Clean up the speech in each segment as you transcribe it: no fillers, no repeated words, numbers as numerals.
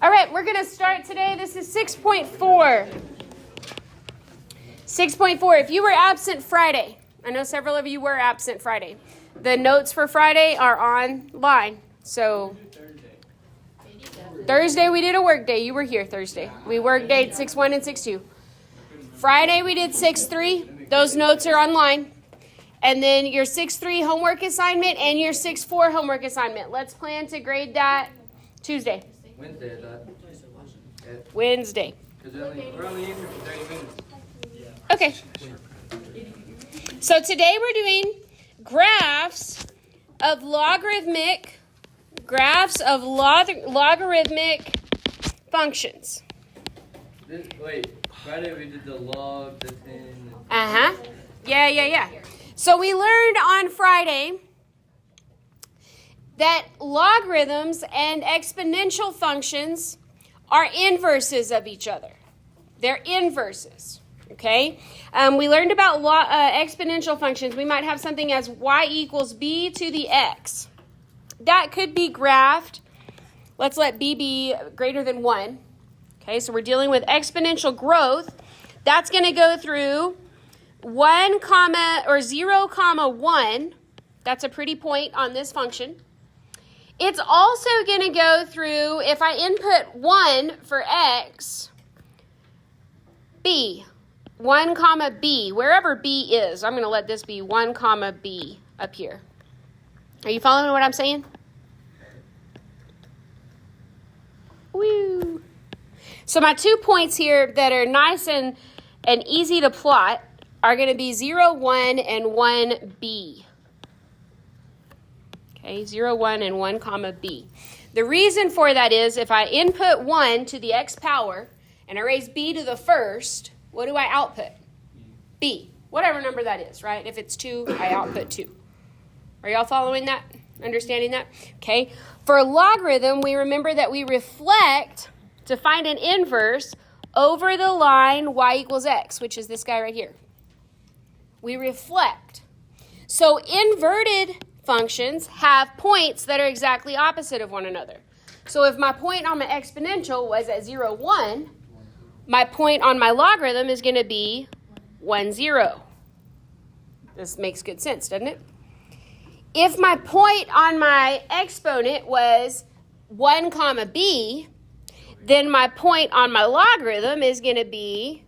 All right, we're going to start today. This is 6.4. 6.4. If you were absent Friday, I know several of you were absent Friday. The notes for Friday are online. So Thursday we did a work day. You were here Thursday. We work day 6.1 and 6.2. Friday we did 6.3. Those notes are online. And then your 6.3 homework assignment and your 6.4 homework assignment. Let's plan to grade that Tuesday. Wednesday, I thought. Wednesday. We're only in here for 30 minutes. Okay. So today we're doing graphs of logarithmic functions. Friday we did the log, the 10. Yeah. So we learned on Friday that logarithms and exponential functions are inverses of each other. They're inverses, okay? We learned about exponential functions. We might have something as y equals b to the x. That could be graphed. Let's let b be greater than 1. Okay, so we're dealing with exponential growth. That's going to go through 1 comma or 0 comma 1. That's a pretty point on this function. It's also going to go through, if I input 1 for x, b, 1 comma b, wherever b is. I'm going to let this be 1 comma b up here. Are you following what I'm saying? Woo! So my 2 points here that are nice and easy to plot are going to be 0, 1, and 1b. Okay, 0, 1, and 1 comma b. The reason for that is if I input 1 to the x power and I raise b to the first, what do I output? B. Whatever number that is, right? If it's 2, I output 2. Are y'all following that? Understanding that? Okay. For a logarithm, we remember that we reflect to find an inverse over the line y equals x, which is this guy right here. We reflect. So inverted functions have points that are exactly opposite of one another. So if my point on my exponential was at 0, 1, my point on my logarithm is going to be 1, 0. This makes good sense, doesn't it? If my point on my exponent was 1 comma b, then my point on my logarithm is going to be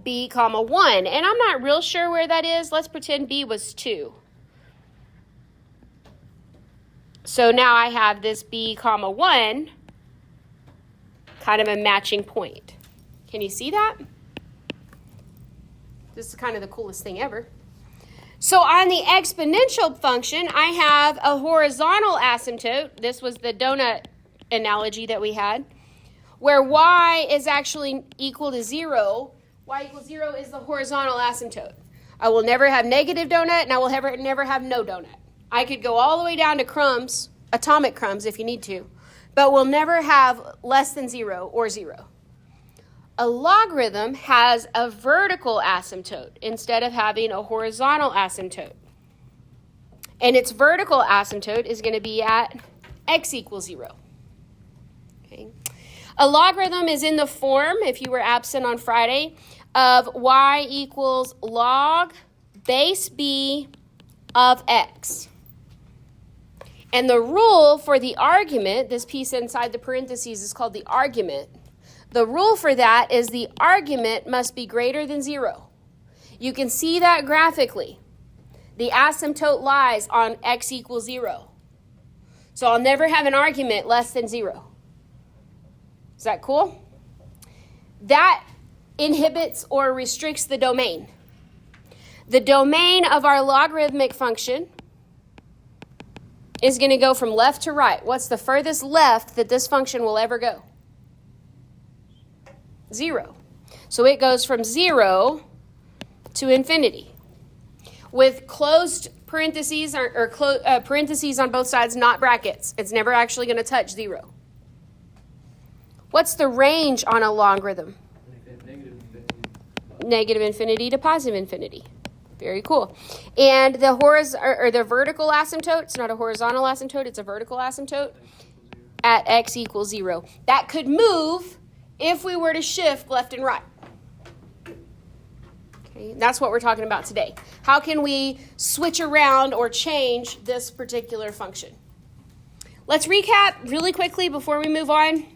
b comma 1. And I'm not real sure where that is. Let's pretend b was 2. So now I have this b comma 1, kind of a matching point. Can you see that? This is kind of the coolest thing ever. So on the exponential function, I have a horizontal asymptote. This was the donut analogy that we had, where y is actually equal to 0. Y equals 0 is the horizontal asymptote. I will never have negative donut, and I will never have no donut. I could go all the way down to crumbs, atomic crumbs if you need to, but we'll never have less than 0 or 0. A logarithm has a vertical asymptote instead of having a horizontal asymptote. And its vertical asymptote is going to be at x equals 0. Okay. A logarithm is in the form, if you were absent on Friday, of y equals log base b of x. And the rule for the argument, this piece inside the parentheses is called the argument. The rule for that is the argument must be greater than 0. You can see that graphically. The asymptote lies on x equals 0. So I'll never have an argument less than 0. Is that cool? That inhibits or restricts the domain. The domain of our logarithmic function is going to go from left to right. What's the furthest left that this function will ever go? 0. So it goes from 0 to infinity. With closed parentheses or parentheses on both sides, not brackets. It's never actually going to touch 0. What's the range on a logarithm? Negative infinity to positive infinity. Very cool. And the vertical asymptote, it's not a horizontal asymptote, it's a vertical asymptote. at x equals 0. That could move if we were to shift left and right. Okay, that's what we're talking about today. How can we switch around or change this particular function? Let's recap really quickly before we move on.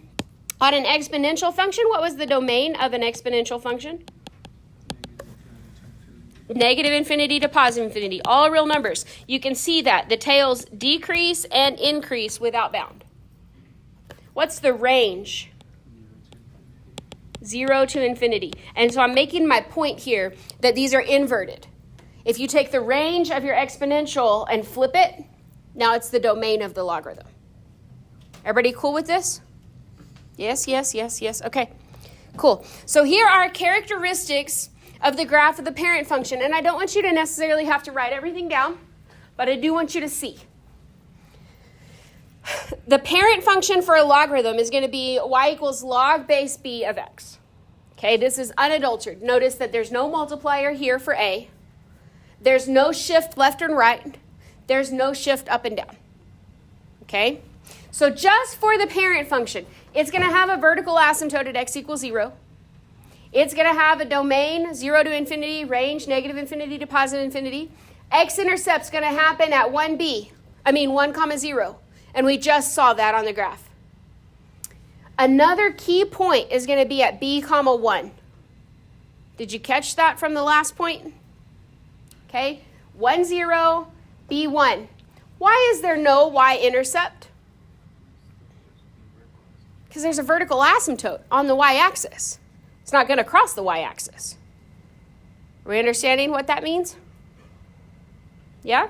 On an exponential function, what was the domain of an exponential function? Negative infinity to positive infinity, all real numbers. You can see that the tails decrease and increase without bound. What's the range? 0 to infinity. And so I'm making my point here that these are inverted. If you take the range of your exponential and flip it, now it's the domain of the logarithm. Everybody cool with this? Yes. Okay, cool. So here are characteristics of the graph of the parent function. And I don't want you to necessarily have to write everything down, but I do want you to see. The parent function for a logarithm is going to be y equals log base b of x. Okay, this is unadulterated. Notice that there's no multiplier here for a. There's no shift left and right. There's no shift up and down. Okay, so just for the parent function, it's going to have a vertical asymptote at x equals 0. It's going to have a domain, 0 to infinity, range, negative infinity to positive infinity. X-intercept's going to happen at 1, 0. And we just saw that on the graph. Another key point is going to be at b, 1. Did you catch that from the last point? Okay, 1, 0, b, 1. Why is there no y-intercept? Because there's a vertical asymptote on the y-axis. It's not going to cross the y-axis. Are we understanding what that means? Yeah?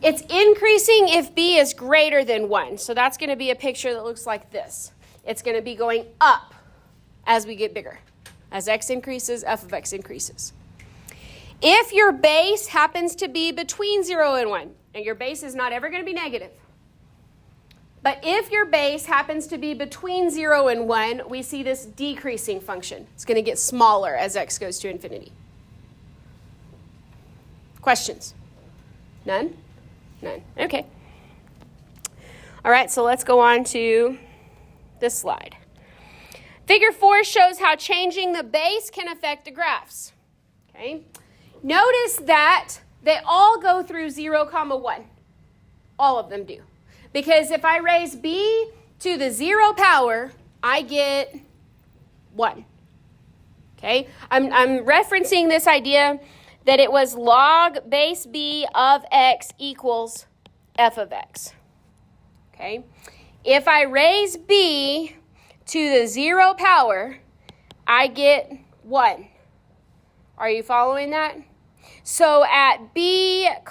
It's increasing if b is greater than 1. So that's going to be a picture that looks like this. It's going to be going up as we get bigger. As x increases, f of x increases. If your base happens to be between 0 and 1, and your base is not ever going to be negative, but if your base happens to be between 0 and 1, we see this decreasing function. It's going to get smaller as x goes to infinity. Questions? None? None. Okay. All right, so let's go on to this slide. Figure 4 shows how changing the base can affect the graphs. Okay. Notice that they all go through 0, 1. All of them do. Because if I raise b to the 0 power, I get 1. Okay? I'm referencing this idea that it was log base b of x equals f of x. Okay? If I raise b to the 0 power, I get 1. Are you following that? So at b at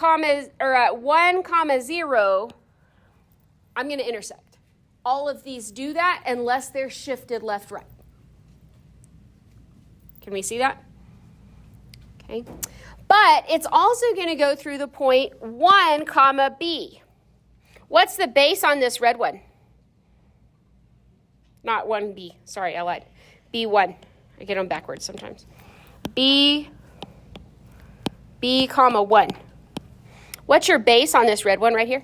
1, 0, I'm going to intersect. All of these do that unless they're shifted left-right. Can we see that? Okay. But it's also going to go through the point 1, b. What's the base on this red one? Not 1b. Sorry, I lied. b1. I get them backwards sometimes. b, 1. What's your base on this red one right here?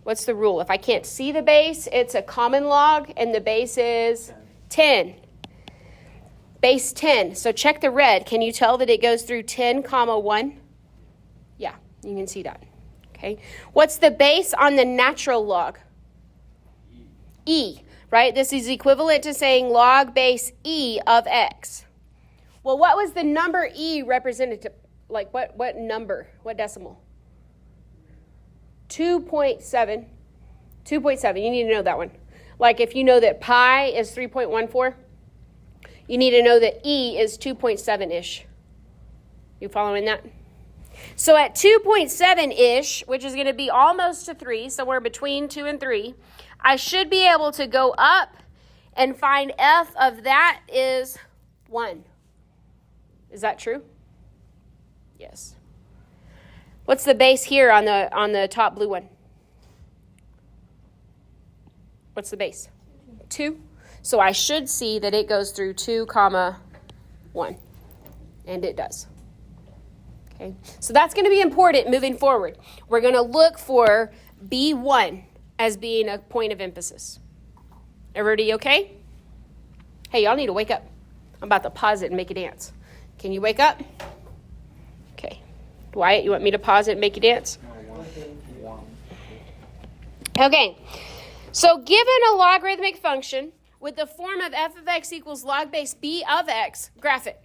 What's the rule? If I can't see the base, it's a common log, and the base is 10. Base 10. So check the red. Can you tell that it goes through 10, 1? Yeah, you can see that. Okay. What's the base on the natural log? E, right? This is equivalent to saying log base e of x. Well, what was the number e represented to? Like what number? What decimal? 2.7. 2.7. You need to know that one. Like if you know that pi is 3.14, you need to know that e is 2.7-ish. You following that? So at 2.7-ish, which is going to be almost to 3, somewhere between 2 and 3, I should be able to go up and find f of that is 1. Is that true? Yes. What's the base here on the top blue one? What's the base? 2. So I should see that it goes through 2, 1. And it does. Okay. So that's going to be important moving forward. We're going to look for B1. as being a point of emphasis. Everybody okay? Hey, y'all need to wake up. I'm about to pause it and make you dance. Can you wake up? Okay. Wyatt, you want me to pause it and make you dance? Okay. So given a logarithmic function with the form of f of x equals log base b of x, graph it.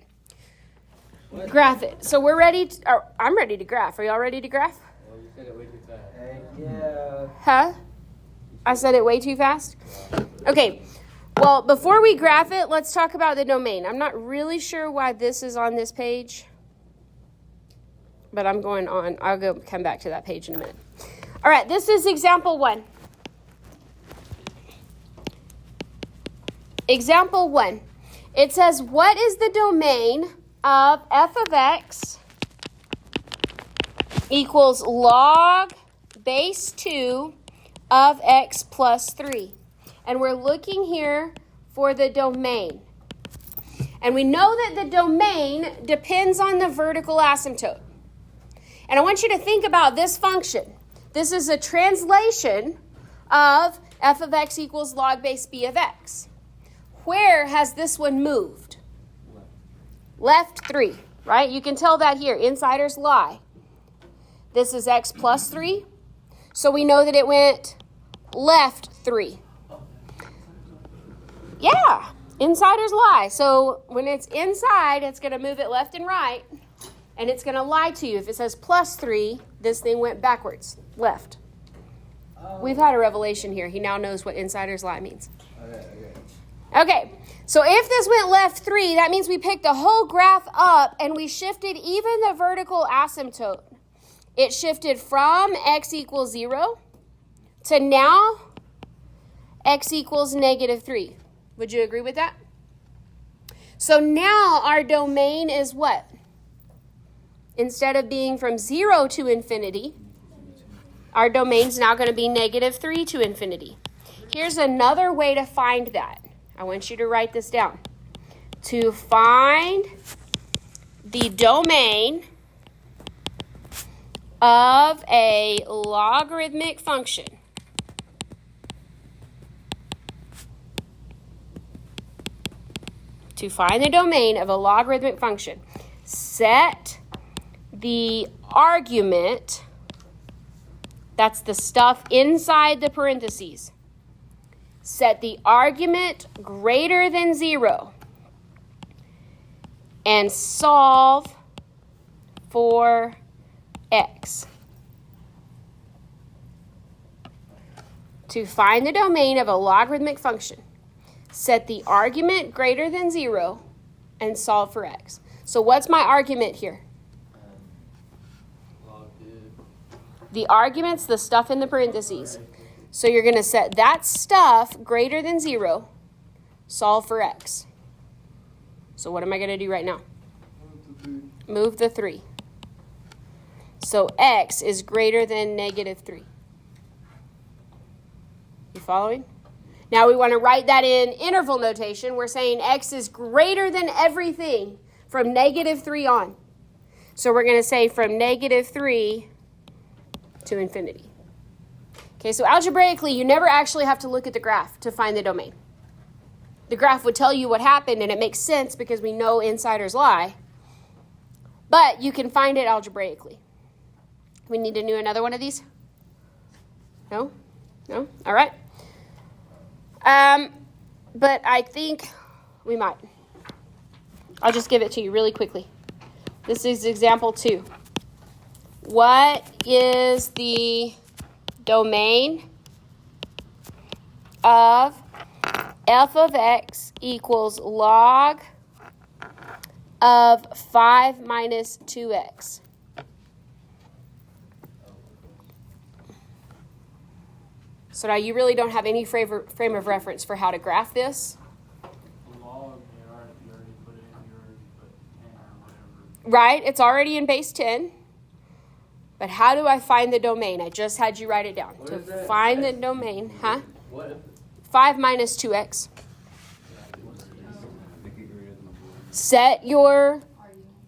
What? Graph it. So we're ready to, or I'm ready to graph. Are y'all ready to graph? Well, you said it way too fast. Yeah. Huh? I said it way too fast? Okay. Well, before we graph it, let's talk about the domain. I'm not really sure why this is on this page, but I'm going on. I'll come back to that page in a minute. All right, this is example 1. Example 1. It says, what is the domain of f of x equals log base 2 of x plus 3? And we're looking here for the domain. And we know that the domain depends on the vertical asymptote. And I want you to think about this function. This is a translation of f of x equals log base b of x. Where has this one moved? Left 3, right? You can tell that here. Insiders lie. This is x plus 3. So we know that it went left 3. Yeah, insiders lie. So when it's inside, it's going to move it left and right, and it's going to lie to you. If it says plus 3, this thing went backwards, left. We've had a revelation here. He now knows what insiders lie means. Okay, so if this went left 3, that means we picked the whole graph up, and we shifted even the vertical asymptote. It shifted from x equals 0 to now x equals negative 3. Would you agree with that? So now our domain is what? Instead of being from 0 to infinity, our domain's now going to be negative 3 to infinity. Here's another way to find that. I want you to write this down. To find the domain of a logarithmic function, to find the domain of a logarithmic function, set the argument, that's the stuff inside the parentheses, set the argument greater than 0 and solve for x. To find the domain of a logarithmic function, set the argument greater than 0 and solve for x. So what's my argument here? The argument's the stuff in the parentheses. So you're going to set that stuff greater than 0, solve for x. So what am I going to do right now? Move the 3. So x is greater than negative 3. You following? Now we want to write that in interval notation. We're saying x is greater than everything from negative 3 on. So we're going to say from negative 3 to infinity. Okay, so algebraically, you never actually have to look at the graph to find the domain. The graph would tell you what happened, and it makes sense because we know insiders lie. But you can find it algebraically. We need to do another one of these? No? No? All right. But I think we might. I'll just give it to you really quickly. This is example 2. What is the domain of f of x equals log of 5 minus 2x? So now you really don't have any frame of reference for how to graph this. Log, you already put it in, you already put 10 or whatever. Right, it's already in base 10. But how do I find the domain? I just had you write it down. What To is that? find the domain, huh? What? 5 minus 2x. Set your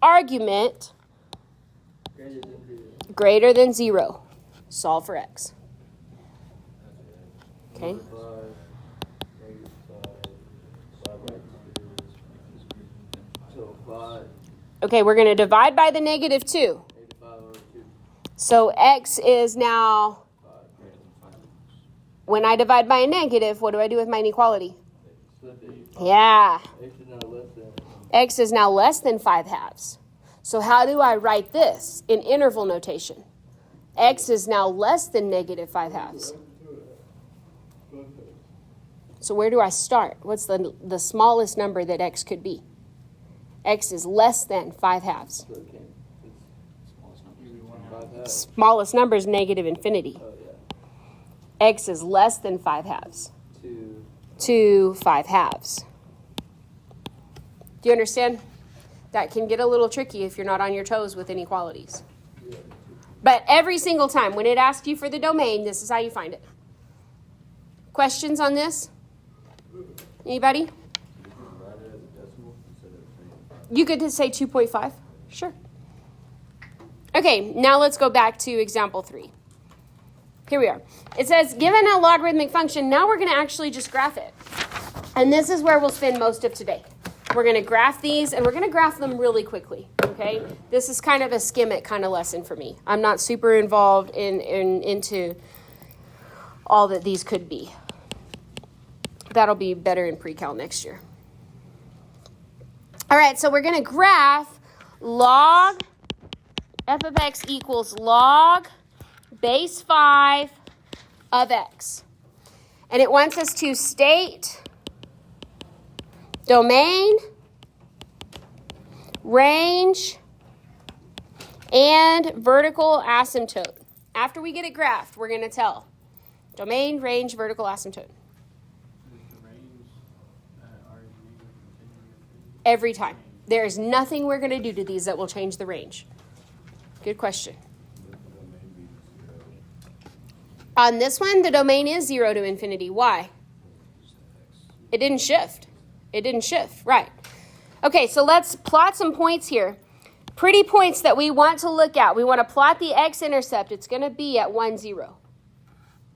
argument greater than 0. Solve for x. Okay. So 5. Okay, we're going to divide by the negative 2. So x is now, when I divide by a negative, what do I do with my inequality? Yeah. X is now less than 5 halves. So how do I write this in interval notation? X is now less than negative 5 halves. So where do I start? What's the smallest number that x could be? X is less than 5 halves. Smallest number is negative infinity. X is less than 5 halves. 2 5 halves. Do you understand? That can get a little tricky if you're not on your toes with inequalities. But every single time when it asks you for the domain, this is how you find it. Questions on this? Anybody? You could just say 2.5. Sure. Okay, now let's go back to example 3. Here we are. It says, given a logarithmic function, now we're going to actually just graph it. And this is where we'll spend most of today. We're going to graph these, and we're going to graph them really quickly, okay? This is kind of a skim it kind of lesson for me. I'm not super involved into all that these could be. That'll be better in pre-cal next year. All right, so we're going to graph log f of x equals log base 5 of x. And it wants us to state domain, range, and vertical asymptote. After we get it graphed, we're going to tell domain, range, vertical asymptote. Every time. There is nothing we're going to do to these that will change the range. Good question. On this one, the domain is 0 to infinity. Why? It didn't shift. It didn't shift. Right. Okay, so let's plot some points here. Pretty points that we want to look at. We want to plot the x-intercept. It's going to be at 1, 0.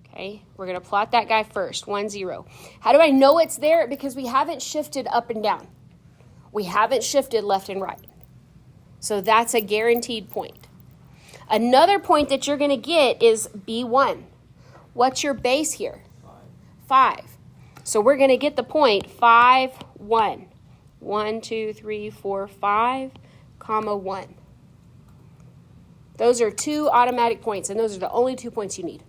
Okay, we're going to plot that guy first, 1, 0. How do I know it's there? Because we haven't shifted up and down. We haven't shifted left and right. So that's a guaranteed point. Another point that you're going to get is B1. What's your base here? 5. So we're going to get the point 5, 1. 1, 2, 3, 4, 5, comma 1. Those are 2 automatic points, and those are the only 2 points you need.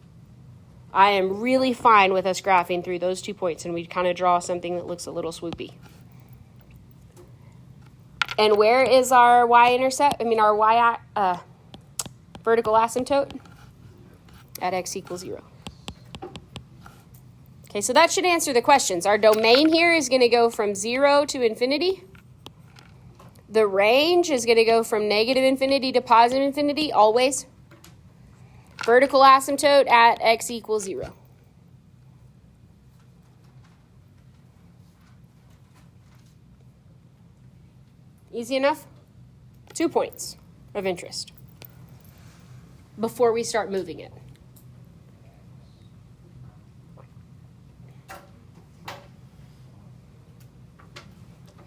I am really fine with us graphing through those 2 points, and we kind of draw something that looks a little swoopy. And where is our y-intercept? Our y vertical asymptote? At x equals 0. Okay, so that should answer the questions. Our domain here is going to go from 0 to infinity. The range is going to go from negative infinity to positive infinity, always. Vertical asymptote at x equals 0. Easy enough? 2 points of interest before we start moving it.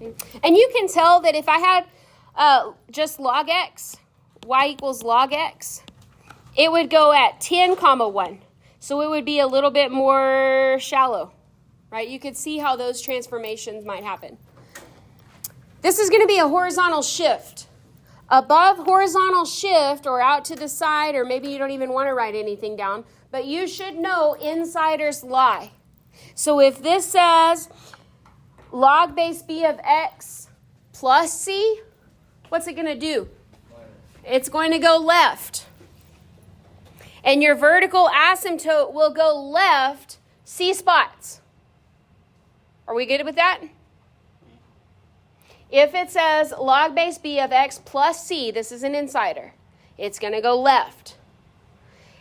Okay. And you can tell that if I had just log x, y equals log x, it would go at 10, comma 1. So it would be a little bit more shallow, right? You could see how those transformations might happen. This is going to be a horizontal shift. Above horizontal shift or out to the side, or maybe you don't even want to write anything down, but you should know insiders lie. So if this says log base b of x plus c, what's it going to do? It's going to go left. And your vertical asymptote will go left c spots. Are we good with that? If it says log base b of x plus c, this is an insider, it's going to go left.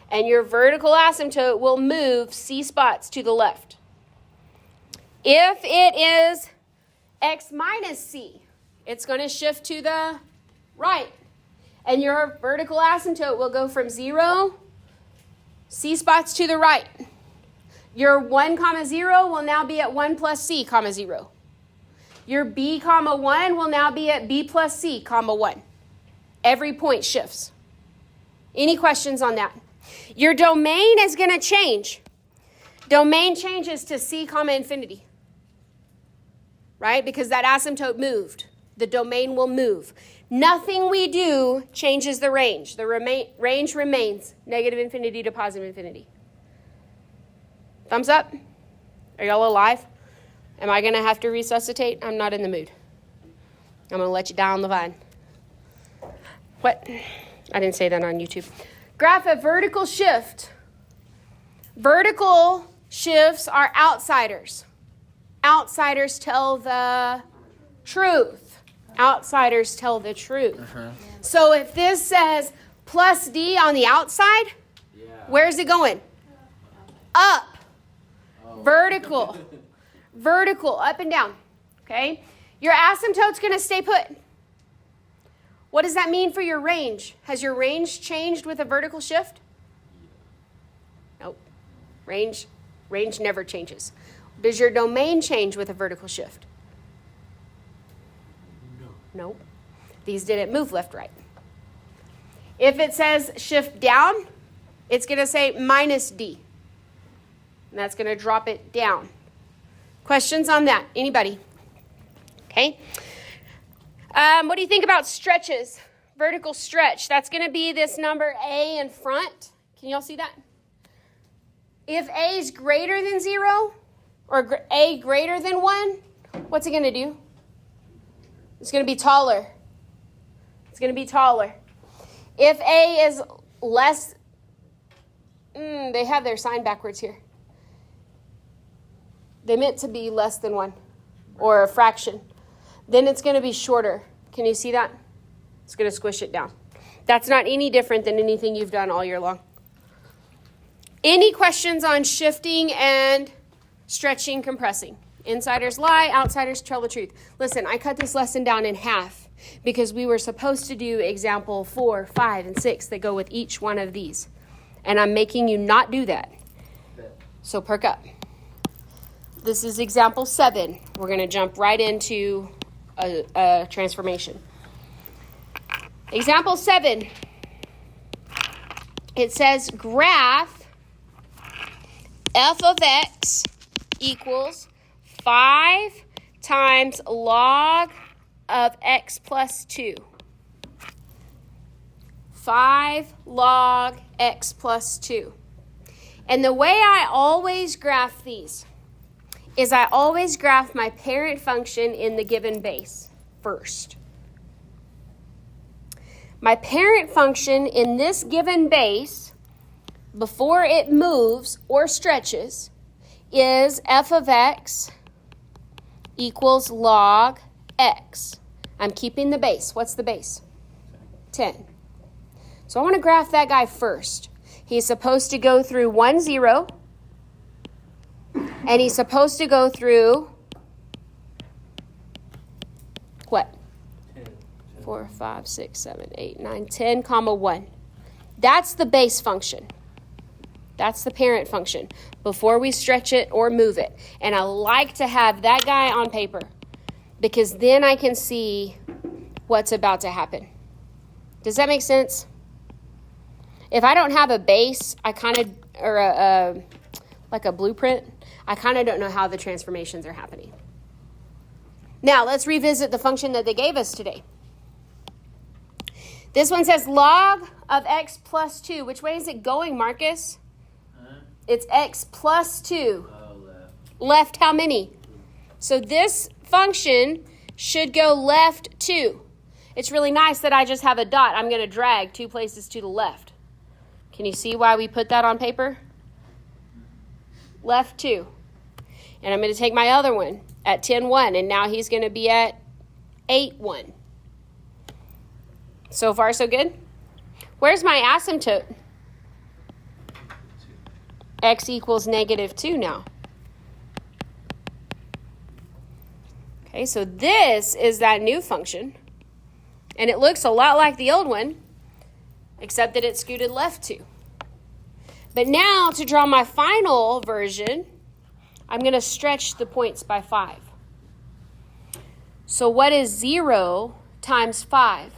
And your vertical asymptote will move c spots to the left. If it is x minus c, it's going to shift to the right. And your vertical asymptote will go from 0, c spots to the right. Your 1, comma 0 will now be at 1 plus c, comma 0. Your b, comma 1 will now be at b plus c, comma 1. Every point shifts. Any questions on that? Your domain is going to change. Domain changes to c, comma infinity. Right? Because that asymptote moved. The domain will move. Nothing we do changes the range. The range remains negative infinity to positive infinity. Thumbs up? Are y'all alive? Am I going to have to resuscitate? I'm not in the mood. I'm going to let you down the vine. What? I didn't say that on YouTube. Graph a vertical shift. Vertical shifts are outsiders. Outsiders tell the truth. Outsiders tell the truth. So if this says plus D on the outside, where's it going? Up. Vertical. Vertical, up and down. Okay? Your asymptote's going to stay put. What does that mean for your range? Has your range changed with a vertical shift? Nope. Range never changes. Does your domain change with a vertical shift? No. Nope. These didn't move left, right. If it says shift down, it's going to say minus D. And that's going to drop it down. Questions on that? Anybody? Okay. What do you think about stretches? Vertical stretch. That's going to be this number A in front. Can y'all see that? If A is greater than 0 or A greater than 1, what's it going to do? It's going to be taller. It's going to be taller. If A is less, they have their sign backwards here. They meant to be less than 1 or a fraction. Then it's going to be shorter. Can you see that? It's going to squish it down. That's not any different than anything you've done all year long. Any questions on shifting and stretching, compressing? Insiders lie, outsiders tell the truth. Listen, I cut this lesson down in half because we were supposed to do example 4, 5, and 6 that go with each one of these. And I'm making you not do that. So perk up. This is example 7. We're going to jump right into a transformation. Example 7. It says graph f of x equals 5 times log of x plus 2. 5 log x plus 2. And the way I always graph these is I always graph my parent function in the given base first. My parent function in this given base, before it moves or stretches, is f of x equals log x. I'm keeping the base. What's the base? 10. So I want to graph that guy first. He's supposed to go through 1, 0. And he's supposed to go through what? 10. 4, 5, 6, 7, 8, 9, 10, comma 1. That's the base function. That's the parent function before we stretch it or move it. And I like to have that guy on paper because then I can see what's about to happen. Does that make sense? If I don't have a base, or like a blueprint, I kind of don't know how the transformations are happening. Now, let's revisit the function that they gave us today. This one says log of x plus 2. Which way is it going, Marcus? It's x plus 2. Left how many? So this function should go left 2. It's really nice that I just have a dot. I'm going to drag 2 places to the left. Can you see why we put that on paper? Left 2. And I'm going to take my other one at 10, 1. And now he's going to be at 8, 1. So far, so good? Where's my asymptote? X equals negative 2 now. Okay, so this is that new function. And it looks a lot like the old one, except that it scooted left 2. But now to draw my final version, I'm going to stretch the points by 5. So what is 0 times 5?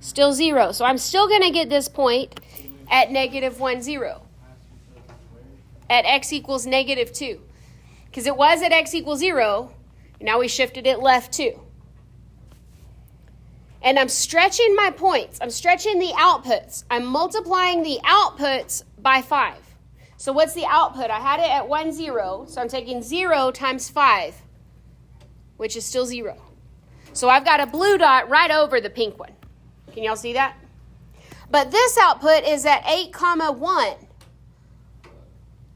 Still 0. So I'm still going to get this point at negative 1, 0. At x equals negative 2. Because it was at x equals 0. Now we shifted it left 2. And I'm stretching my points. I'm stretching the outputs. I'm multiplying the outputs by 5. So what's the output? I had it at 1, 0. So I'm taking 0 times 5, which is still 0. So I've got a blue dot right over the pink one. Can y'all see that? But this output is at 8, 1.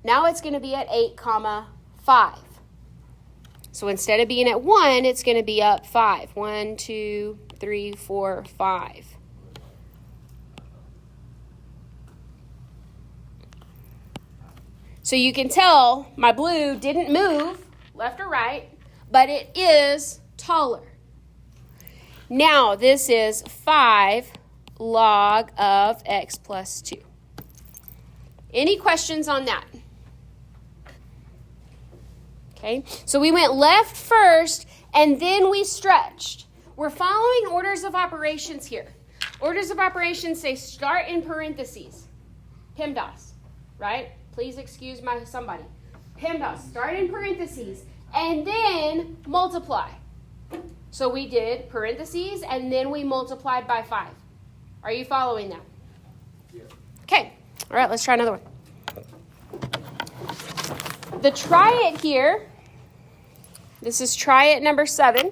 Now it's going to be at 8, 5. So instead of being at 1, it's going to be up 5. 1, 2, 3, 4, 5. So you can tell my blue didn't move left or right, but it is taller. Now this is 5 log of x plus 2. Any questions on that? Okay, so we went left first and then we stretched. We're following orders of operations here. Orders of operations say start in parentheses. PEMDAS, right? Please excuse somebody. PEMDAS, start in parentheses, and then multiply. So we did parentheses, and then we multiplied by 5. Are you following that? Yeah. Okay, all right, let's try another one. The try it here, this is try it number 7.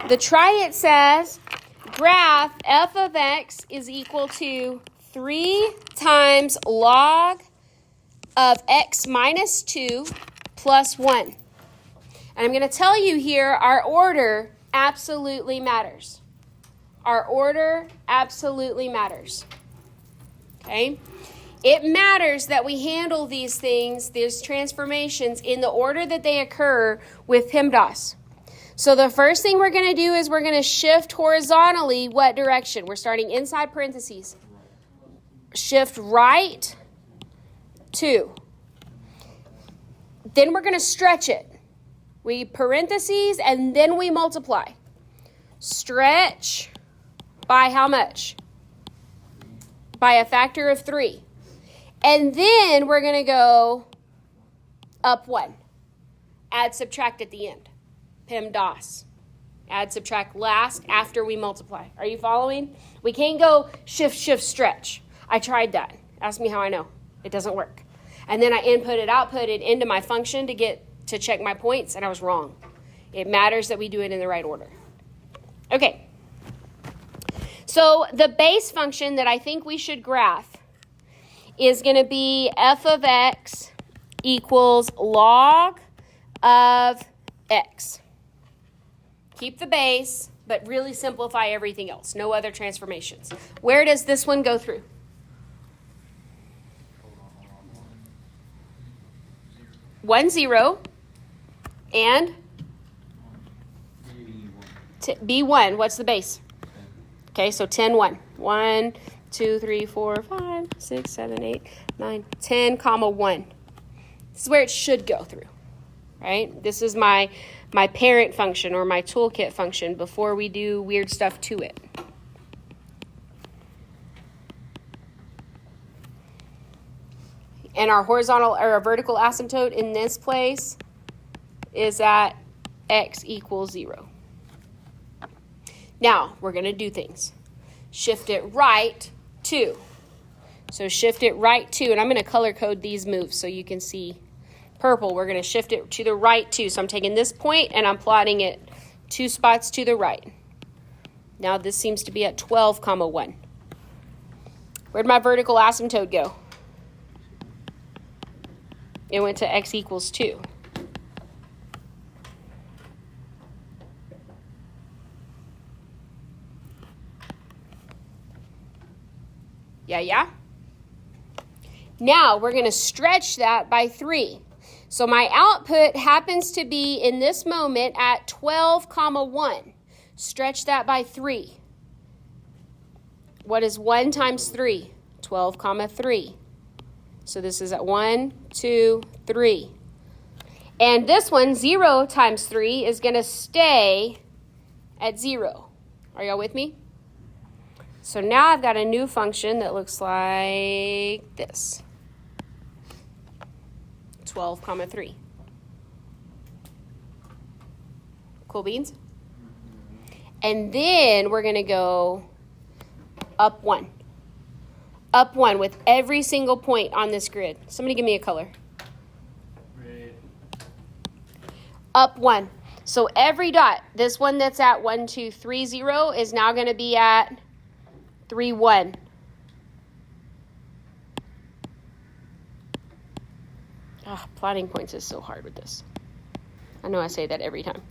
The try it says graph f of x is equal to 3 times log of x minus 2 plus 1. And I'm going to tell you here, our order absolutely matters. Our order absolutely matters. Okay? It matters that we handle these things, these transformations, in the order that they occur with PEMDAS. So the first thing we're going to do is we're going to shift horizontally what direction? We're starting inside parentheses. Shift right 2. Then we're going to stretch it. We parentheses and then we multiply. Stretch by how much? By a factor of 3. And then we're going to go up 1. Add, subtract at the end. PEMDAS. Add, subtract last after we multiply. Are you following? We can't go shift, shift, stretch. I tried that. Ask me how I know. It doesn't work. And then I inputted, outputted into my function to check my points, and I was wrong. It matters that we do it in the right order. Okay. So the base function that I think we should graph is going to be f of x equals log of x. Keep the base, but really simplify everything else. No other transformations. Where does this one go through? 1, 0, and B1. What's the base? Okay, so 10, 1. 1, 2, 3, 4, 5, 6, 7, 8, 9, 10, 1. This is where it should go through, right? This is my parent function or my toolkit function before we do weird stuff to it. And our horizontal or our vertical asymptote in this place is at x equals 0. Now, we're going to do things. Shift it right 2. So shift it right 2. And I'm going to color code these moves so you can see purple. We're going to shift it to the right 2. So I'm taking this point and I'm plotting it 2 spots to the right. Now this seems to be at 12, 1. Where'd my vertical asymptote go? It went to x equals 2. Yeah? Now we're going to stretch that by 3. So my output happens to be in this moment at 12, 1. Stretch that by 3. What is 1 times 3? 12, comma 3. So this is at 1, 2, 3. And this one, 0 times 3, is going to stay at 0. Are y'all with me? So now I've got a new function that looks like this. 12, comma 3. Cool beans? And then we're going to go up 1. Up 1 with every single point on this grid. Somebody give me a color. Red. Up 1. So every dot, this one that's at 1, 2, 3, 0 is now going to be at 3, 1. Plotting points is so hard with this. I know I say that every time.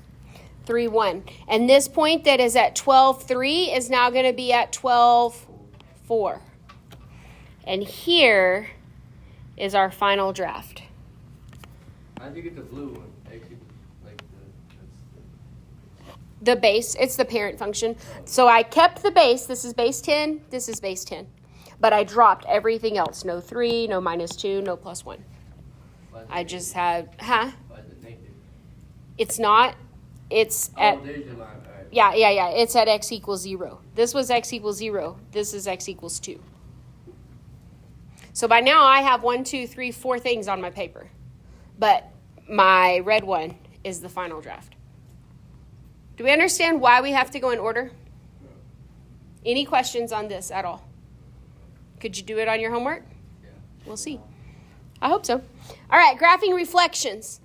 3, 1. And this point that is at 12, 3 is now going to be at 12, 4. And here is our final draft. How'd you get the blue one? The base, it's the parent function. So I kept the base. This is base 10. This is base 10. But I dropped everything else. No 3, no minus 2, no plus 1. I just had, Why is it negative? It's not. It's at, there's your line. All right. yeah. It's at x equals 0. This was x equals 0. This is x equals 2. So by now I have 1, 2, 3, 4 things on my paper. But my red one is the final draft. Do we understand why we have to go in order? Any questions on this at all? Could you do it on your homework? Yeah. We'll see. I hope so. All right, graphing reflections.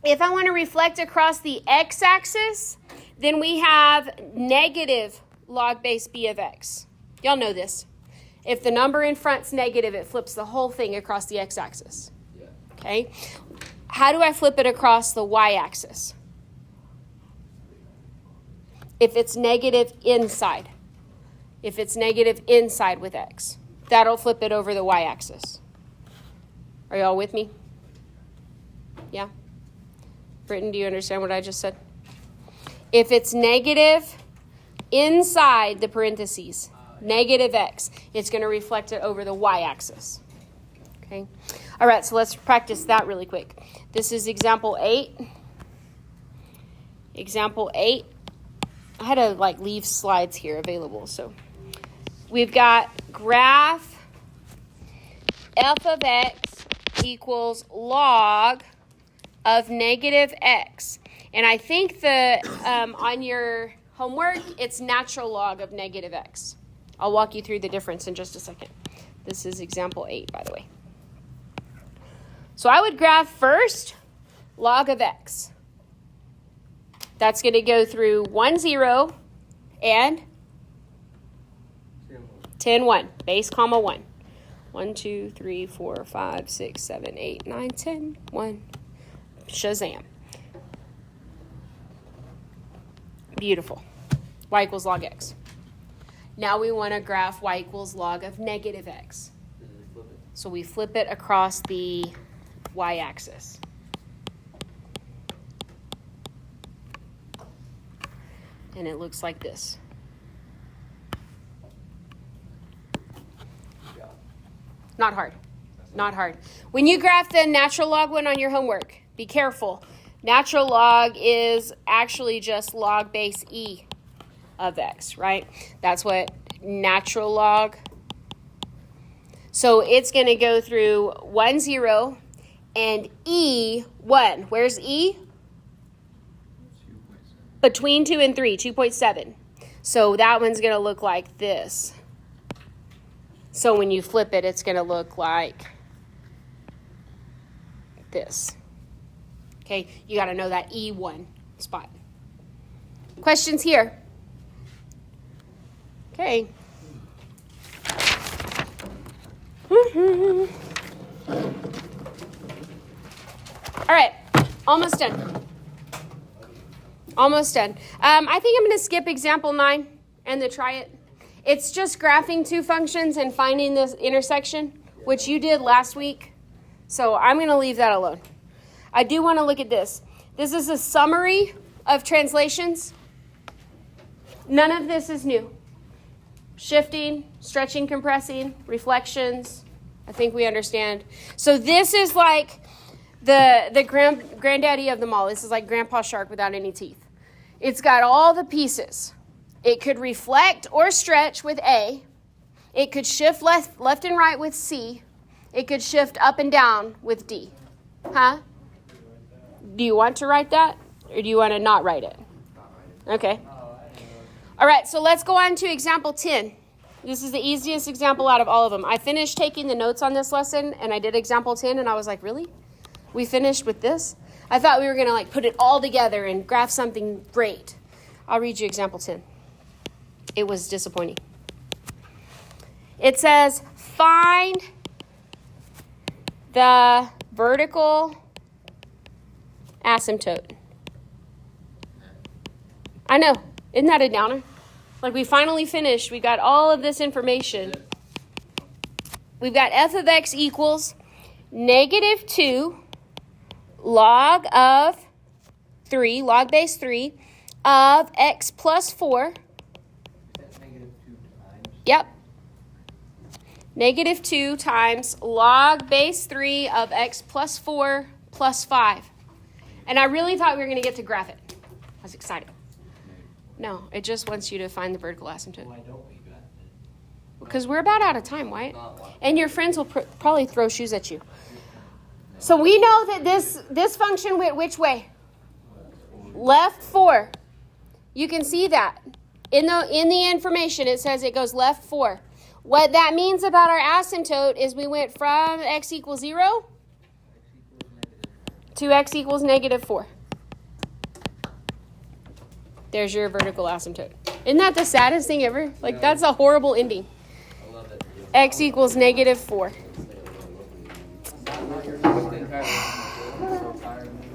If I want to reflect across the x-axis, then we have negative log base b of x. Y'all know this. If the number in front's negative, it flips the whole thing across the x-axis. Yeah. Okay? How do I flip it across the y-axis? If it's negative inside. If it's negative inside with x. That'll flip it over the y-axis. Are y'all with me? Yeah? Britton, do you understand what I just said? If it's negative inside the parentheses, negative x, it's going to reflect it over the y-axis. Okay? All right, so let's practice that really quick. This is example 8. Example 8. I had to leave slides here available. So we've got graph f of x equals log of negative x. And I think on your homework, it's natural log of negative x. I'll walk you through the difference in just a second. This is example 8, by the way. So I would graph first log of x. That's going to go through 1, 0 and 10, 1. Base, comma 1. 1, 2, 3, 4, 5, 6, 7, 8, 9, 10, 1. Shazam. Beautiful. Y equals log x. Now we want to graph y equals log of negative x. So we flip it across the y-axis. And it looks like this. Not hard. Not hard. When you graph the natural log one on your homework, be careful. Natural log is actually just log base e of x, right? That's what natural log. So it's going to go through 1, 0 and e 1. Where's e? Between 2 and 3, 2.7. So that one's going to look like this. So when you flip it, it's going to look like this. Okay, you got to know that E1 spot. Questions here? Okay. All right, almost done. Almost done. I think I'm going to skip example 9 and the try it. It's just graphing two functions and finding this intersection, which you did last week. So I'm going to leave that alone. I do want to look at this. This is a summary of translations. None of this is new. shifting, stretching, compressing, reflections. I think we understand. So this is like the granddaddy of them all. This is like Grandpa Shark without any teeth. It's got all the pieces. It could reflect or stretch with A. It could shift left and right with C. It could shift up and down with D. Huh? Do you want to write that? Or do you want to not write it? Okay. All right, so let's go on to example 10. This is the easiest example out of all of them. I finished taking the notes on this lesson, and I did example 10, and I was like, really? We finished with this? I thought we were going to like put it all together and graph something great. I'll read you example 10. It was disappointing. It says, find the vertical asymptote. I know. Isn't that a downer? Like we finally finished. We got all of this information. We've got f of x equals negative 2 log of 3, log base 3, of x plus 4. That's negative 2 times. Yep. Negative 2 times log base 3 of x plus 4 plus 5. And I really thought we were going to get to graph it. I was excited. No, it just wants you to find the vertical asymptote. Why don't we graph it? Because we're about out of time, Wyatt. And your friends will probably throw shoes at you. So we know that this function went which way? Left 4. You can see that. In the information, it says it goes left 4. What that means about our asymptote is we went from x equals 0 to x equals negative 4. There's your vertical asymptote. Isn't that the saddest thing ever? Like, that's a horrible ending. I love it. X equals negative 4. So tired of me.